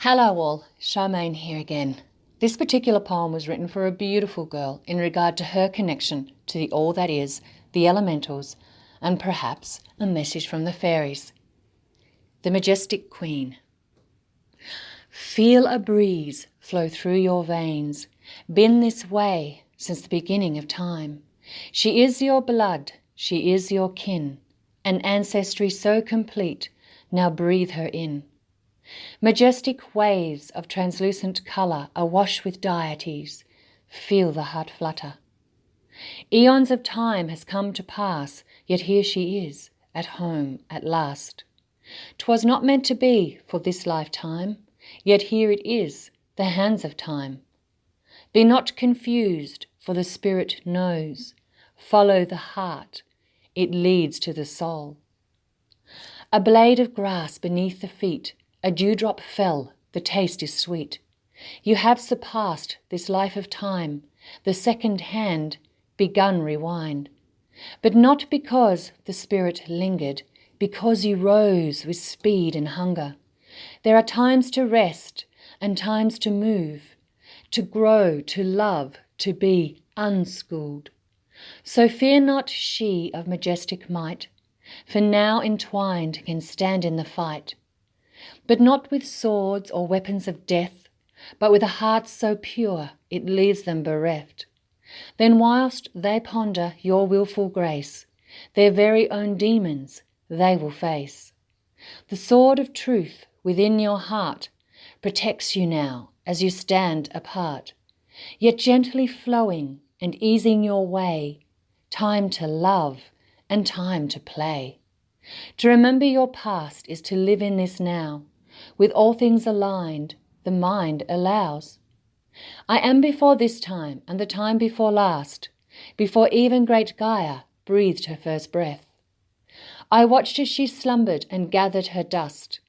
Hello all, Charmaine here again. This particular poem was written for a beautiful girl in regard to her connection to the all that is, the elementals, and perhaps a message from the fairies. The Majestic Queen. Feel a breeze flow through your veins, been this way since the beginning of time. She is your blood, she is your kin, an ancestry so complete, now breathe her in. Majestic waves of translucent colour awash with deities, feel the heart flutter. Eons of time has come to pass, yet here she is, at home at last. 'Twas not meant to be for this lifetime, yet here it is, the hands of time. Be not confused, for the spirit knows. Follow the heart, it leads to the soul. A blade of grass beneath the feet, a dewdrop fell, the taste is sweet. You have surpassed this life of time, the second hand, begun rewind. But not because the spirit lingered, because you rose with speed and hunger. There are times to rest and times to move, to grow, to love, to be unschooled. So fear not she of majestic might, for now entwined can stand in the fight. But not with swords or weapons of death, but with a heart so pure it leaves them bereft. Then whilst they ponder your wilful grace, their very own demons they will face. The sword of truth within your heart protects you now as you stand apart, yet gently flowing and easing your way, time to love and time to play. To remember your past is to live in this now. With all things aligned, the mind allows. I am before this time and the time before last, before even great Gaia breathed her first breath. I watched as she slumbered and gathered her dust,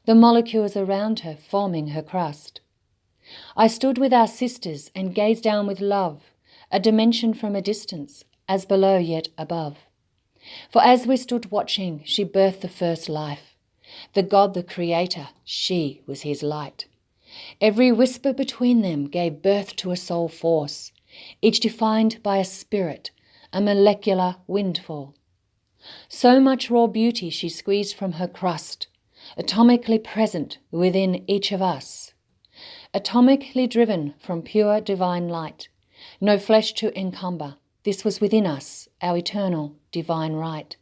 the molecules around her forming her crust. I stood with our sisters and gazed down with love, a dimension from a distance, as below yet above. For as we stood watching, she birthed the first life. The God, the Creator, she was his light. Every whisper between them gave birth to a soul force, each defined by a spirit, a molecular windfall. So much raw beauty she squeezed from her crust, atomically present within each of us. Atomically driven from pure divine light, no flesh to encumber, this was within us, our eternal divine right.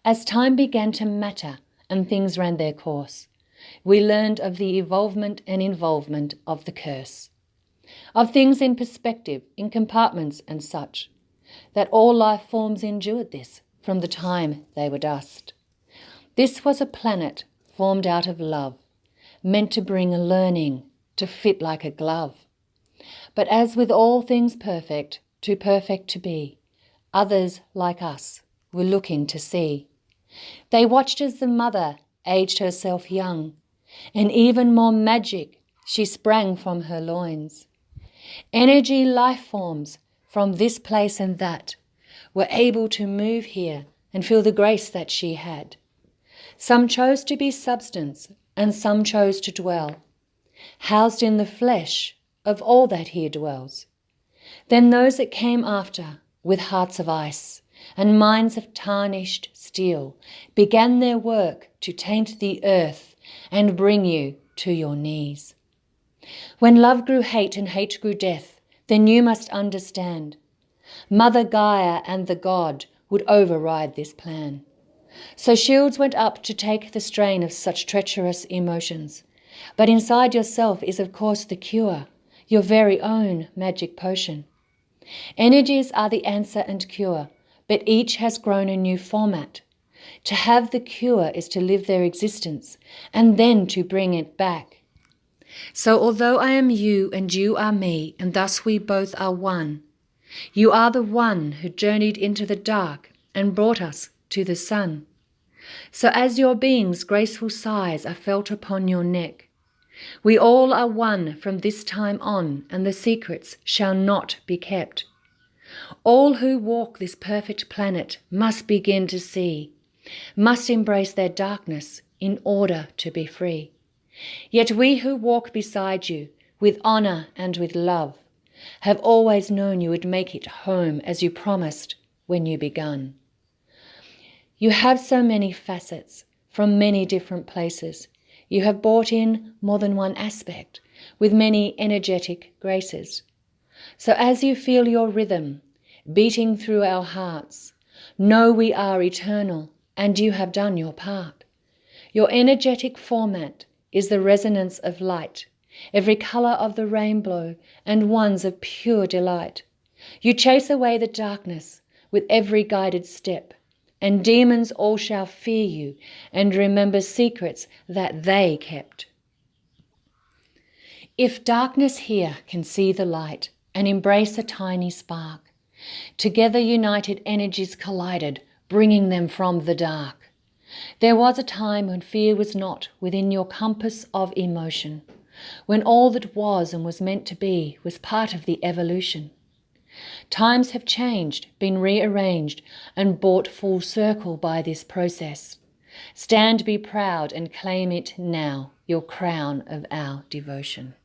As time began to matter and things ran their course, we learned of the evolvement and involvement of the curse, of things in perspective, in compartments and such, that all life forms endured this from the time they were dust. This was a planet formed out of love, meant to bring a learning, to fit like a glove. But as with all things perfect, too perfect to be, others like us were looking to see. They watched as the mother aged herself young, and even more magic she sprang from her loins. Energy life forms from this place and that were able to move here and feel the grace that she had. Some chose to be substance and some chose to dwell, housed in the flesh of all that here dwells. Then those that came after, with hearts of ice and minds of tarnished steel, began their work to taint the earth and bring you to your knees. When love grew hate and hate grew death, then you must understand. Mother Gaia and the God would override this plan. So shields went up to take the strain of such treacherous emotions. But inside yourself is of course the cure, your very own magic potion. Energies are the answer and cure, but each has grown a new format. To have the cure is to live their existence and then to bring it back. So although I am you and you are me, and thus we both are one, you are the one who journeyed into the dark and brought us to the sun. So as your being's graceful sighs are felt upon your neck, we all are one from this time on, and the secrets shall not be kept. All who walk this perfect planet must begin to see, must embrace their darkness in order to be free. Yet we who walk beside you, with honour and with love, have always known you would make it home as you promised when you begun. You have so many facets from many different places. You have brought in more than one aspect with many energetic graces. So as you feel your rhythm beating through our hearts, know we are eternal and you have done your part. Your energetic format is the resonance of light, every colour of the rainbow and ones of pure delight. You chase away the darkness with every guided step, and demons all shall fear you and remember secrets that they kept. If darkness here can see the light and embrace a tiny spark, together united energies collided, bringing them from the dark. There was a time when fear was not within your compass of emotion, when all that was and was meant to be was part of the evolution. Times have changed, been rearranged, and brought full circle by this process. Stand, be proud, and claim it now, your crown of our devotion.